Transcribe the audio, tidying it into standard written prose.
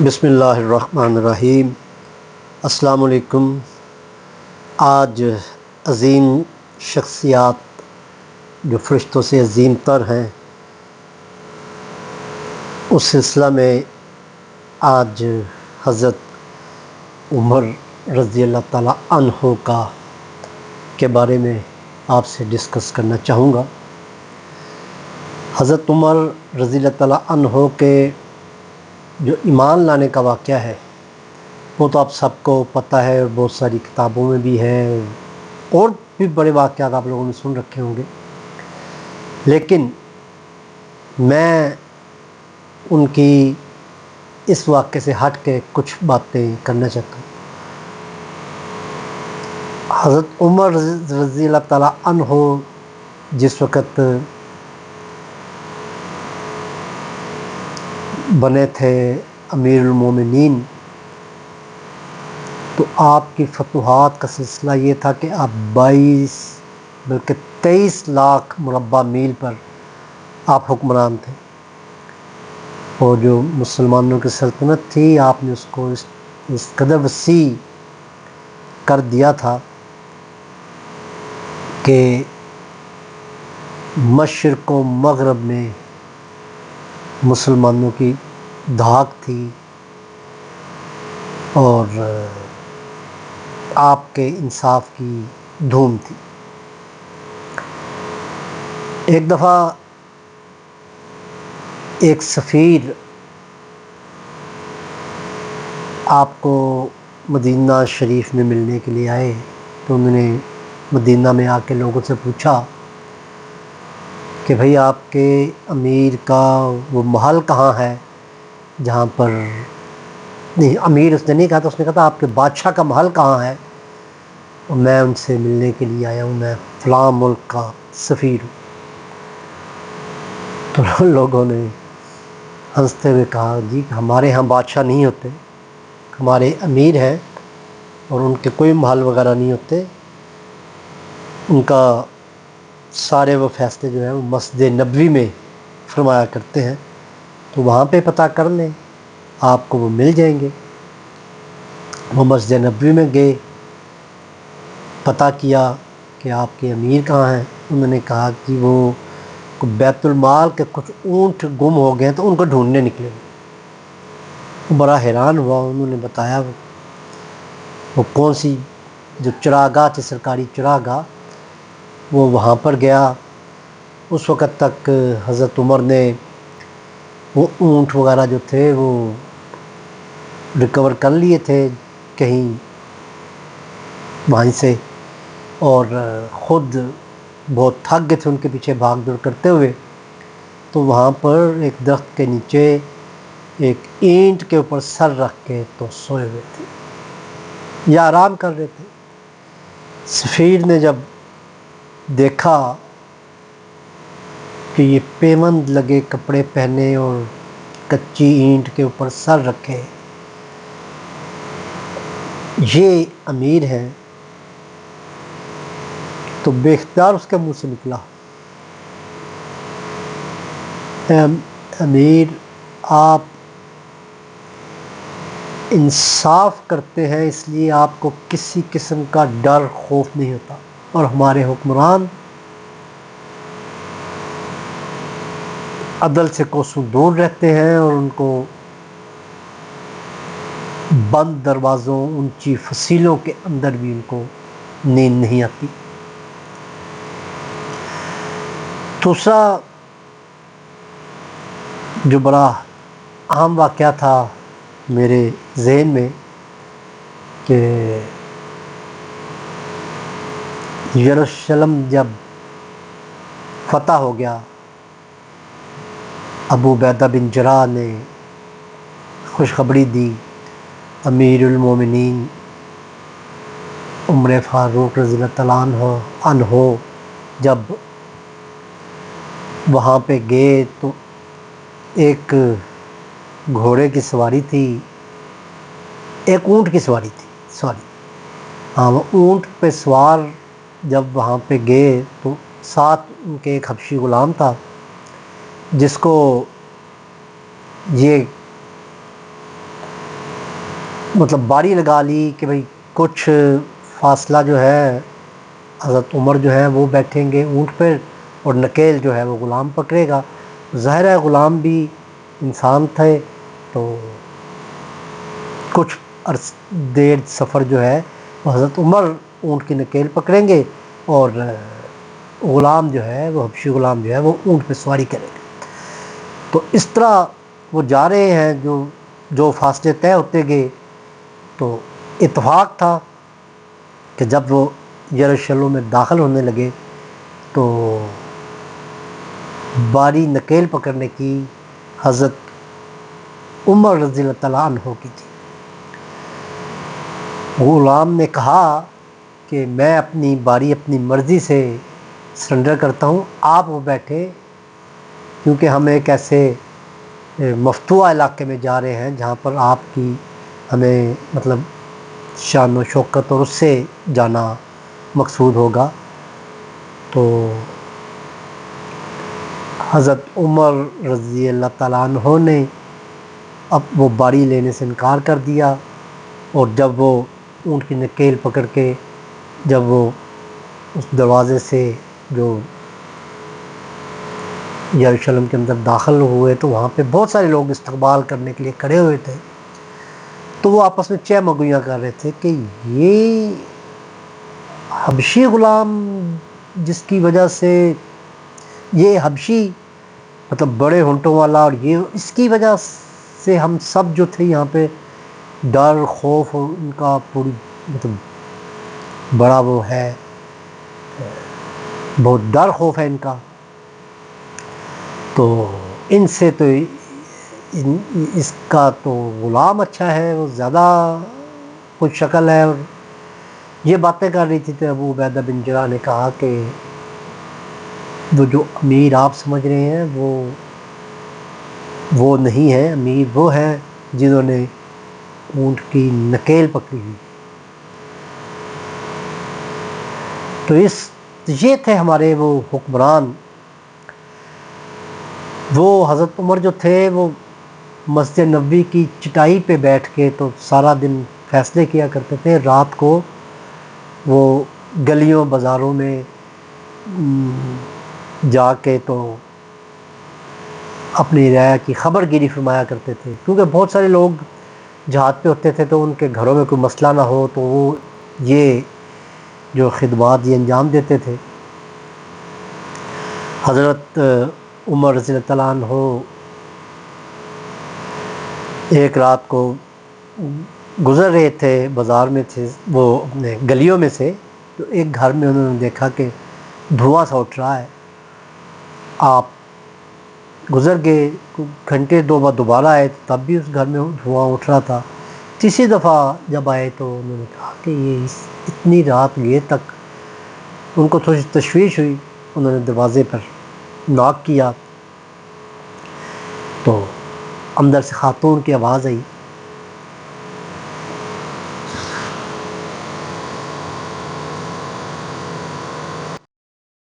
بسم اللہ الرحمن الرحیم۔ السلام علیکم۔ آج عظیم شخصیات جو فرشتوں سے عظیم تر ہیں اس سلسلہ میں آج حضرت عمر رضی اللہ تعالیٰ عنہ کے بارے میں آپ سے ڈسکس کرنا چاہوں گا۔ حضرت عمر رضی اللہ تعالیٰ عنہ کے جو ایمان لانے کا واقعہ ہے وہ تو آپ سب کو پتہ ہے اور بہت ساری کتابوں میں بھی ہے، اور بھی بڑے واقعات آپ لوگوں نے سن رکھے ہوں گے، لیکن میں ان کی اس واقعے سے ہٹ کے کچھ باتیں کرنا چاہتا ہوں۔ حضرت عمر رضی اللہ تعالیٰ عنہ جس وقت بنے تھے امیر المومنین تو آپ کی فتوحات کا سلسلہ یہ تھا کہ آپ 23 لاکھ مربع میل پر آپ حکمران تھے، اور جو مسلمانوں کی سلطنت تھی آپ نے اس کو اس قدر وسیع کر دیا تھا کہ مشرق و مغرب میں مسلمانوں کی دھاک تھی، اور آپ کے انصاف کی دھوم تھی۔ ایک دفعہ ایک سفیر آپ کو مدینہ شریف میں ملنے کے لیے آئے، تو انہوں نے مدینہ میں آ کے لوگوں سے پوچھا کہ بھئی آپ کے امیر کا وہ محل کہاں ہے جہاں پر نہیں، امیر اس نے نہیں کہا تھا، اس نے کہا تھا آپ کے بادشاہ کا محل کہاں ہے، اور میں ان سے ملنے کے لیے آیا ہوں، میں فلاں ملک کا سفیر ہوں۔ تو لوگوں نے ہنستے ہوئے کہا جی ہمارے ہاں بادشاہ نہیں ہوتے، ہمارے امیر ہیں اور ان کے کوئی محل وغیرہ نہیں ہوتے، ان کا سارے وہ فیصلے جو ہیں وہ مسجد نبوی میں فرمایا کرتے ہیں، تو وہاں پہ پتہ کر لیں آپ کو وہ مل جائیں گے۔ وہ مسجد نبوی میں گئے، پتہ کیا کہ آپ کے امیر کہاں ہیں، انہوں نے کہا کہ وہ بیت المال کے کچھ اونٹ گم ہو گئے ہیں تو ان کو ڈھونڈنے نکلے۔ وہ بڑا حیران ہوا، انہوں نے بتایا وہ کون سی جو چراگاہ تھی، سرکاری چراگاہ، وہ وہاں پر گیا۔ اس وقت تک حضرت عمر نے وہ اونٹ وغیرہ جو تھے وہ ریکور کر لیے تھے کہیں وہیں سے، اور خود بہت تھک گئے تھے ان کے پیچھے بھاگ دوڑ کرتے ہوئے، تو وہاں پر ایک درخت کے نیچے ایک اینٹ کے اوپر سر رکھ کے تو سوئے ہوئے تھے یا آرام کر رہے تھے۔ سفیر نے جب دیکھا کہ یہ پیوند لگے کپڑے پہنے اور کچی اینٹ کے اوپر سر رکھے یہ امیر ہیں، تو بے اختیار اس کے منہ سے نکلا اے امیر آپ انصاف کرتے ہیں اس لیے آپ کو کسی قسم کا ڈر خوف نہیں ہوتا، اور ہمارے حکمران عدل سے کوسوں دور رہتے ہیں اور ان کو بند دروازوں اونچی فصیلوں کے اندر بھی ان کو نیند نہیں آتی۔ دوسرا جو بڑا اہم واقعہ تھا میرے ذہن میں کہ یروشلم جب فتح ہو گیا، ابو عبیدہ بن جراح نے خوشخبری دی، امیر المومنین عمر فاروق رضی اللہ تعالیٰ عنہ جب وہاں پہ گئے تو ایک گھوڑے کی سواری تھی، ایک اونٹ کی سواری تھی، ہاں وہ اونٹ پہ سوار جب وہاں پہ گئے تو ساتھ ان کے ایک حبشی غلام تھا جس کو یہ مطلب باری لگا لی کہ بھئی کچھ فاصلہ جو ہے حضرت عمر جو ہے وہ بیٹھیں گے اونٹ پر اور نکیل جو ہے وہ غلام پکڑے گا. ظاہر ہے غلام بھی انسان تھے تو کچھ دیر سفر جو ہے وہ حضرت عمر اونٹ کی نکیل پکڑیں گے اور غلام جو ہے وہ حبشی غلام جو ہے وہ اونٹ پہ سواری کرے گا. تو اس طرح وہ جا رہے ہیں، جو فاصلے طے ہوتے گئے. تو اتفاق تھا کہ جب وہ یروشلم میں داخل ہونے لگے تو باری نکیل پکڑنے کی حضرت عمر رضی اللہ تعالیٰ عنہ کی تھی. غلام نے کہا کہ میں اپنی باری اپنی مرضی سے سرنڈر کرتا ہوں، آپ وہ بیٹھے، کیونکہ ہم ایک ایسے مفتوحہ علاقے میں جا رہے ہیں جہاں پر آپ کی ہمیں مطلب شان و شوکت اور اس سے جانا مقصود ہوگا. تو حضرت عمر رضی اللہ تعالیٰ عنہ نے اب وہ باری لینے سے انکار کر دیا، اور جب وہ اونٹ کی نکیل پکڑ کے جب وہ اس دروازے سے جو یروشلم کے اندر داخل ہوئے تو وہاں پہ بہت سارے لوگ استقبال کرنے کے لیے کھڑے ہوئے تھے. تو وہ آپس میں چہ مگویاں کر رہے تھے کہ یہ حبشی غلام جس کی وجہ سے یہ حبشی مطلب بڑے ہونٹوں والا، اور یہ اس کی وجہ سے ہم سب جو تھے یہاں پہ ڈر خوف اور ان کا پوری مطلب بڑا وہ ہے، بہت ڈر خوف ہے ان کا. تو ان سے تو اس کا تو غلام اچھا ہے، وہ زیادہ کچھ شکل ہے. اور یہ باتیں کر رہی تھی تو ابو عبیدہ بن جراح نے کہا کہ وہ جو امیر آپ سمجھ رہے ہیں وہ نہیں ہے، امیر وہ ہیں جنہوں نے اونٹ کی نکیل پکڑی ہوئی. تو یہ تھے ہمارے وہ حکمران. وہ حضرت عمر جو تھے وہ مسجد نبوی کی چٹائی پہ بیٹھ کے تو سارا دن فیصلے کیا کرتے تھے. رات کو وہ گلیوں بازاروں میں جا کے تو اپنی رعایا کی خبر گیری فرمایا کرتے تھے، کیونکہ بہت سارے لوگ جہاد پہ ہوتے تھے تو ان کے گھروں میں کوئی مسئلہ نہ ہو تو وہ یہ جو خدمات یہ انجام دیتے تھے. حضرت عمر رضی اللہ تعالیٰ عنہ ایک رات کو گزر رہے تھے، بازار میں تھے وہ اپنے گلیوں میں سے، تو ایک گھر میں انہوں نے دیکھا کہ دھواں سا اٹھ رہا ہے. آپ گزر گئے، گھنٹے دو بعد دوبارہ آئے تو تب بھی اس گھر میں دھواں اٹھ رہا تھا. تیسری دفعہ جب آئے تو انہوں نے کہا کہ یہ اتنی رات گئے تک. ان کو تھوڑی تشویش ہوئی، انہوں نے دروازے پر ناک کیا تو اندر سے خاتون کی آواز آئی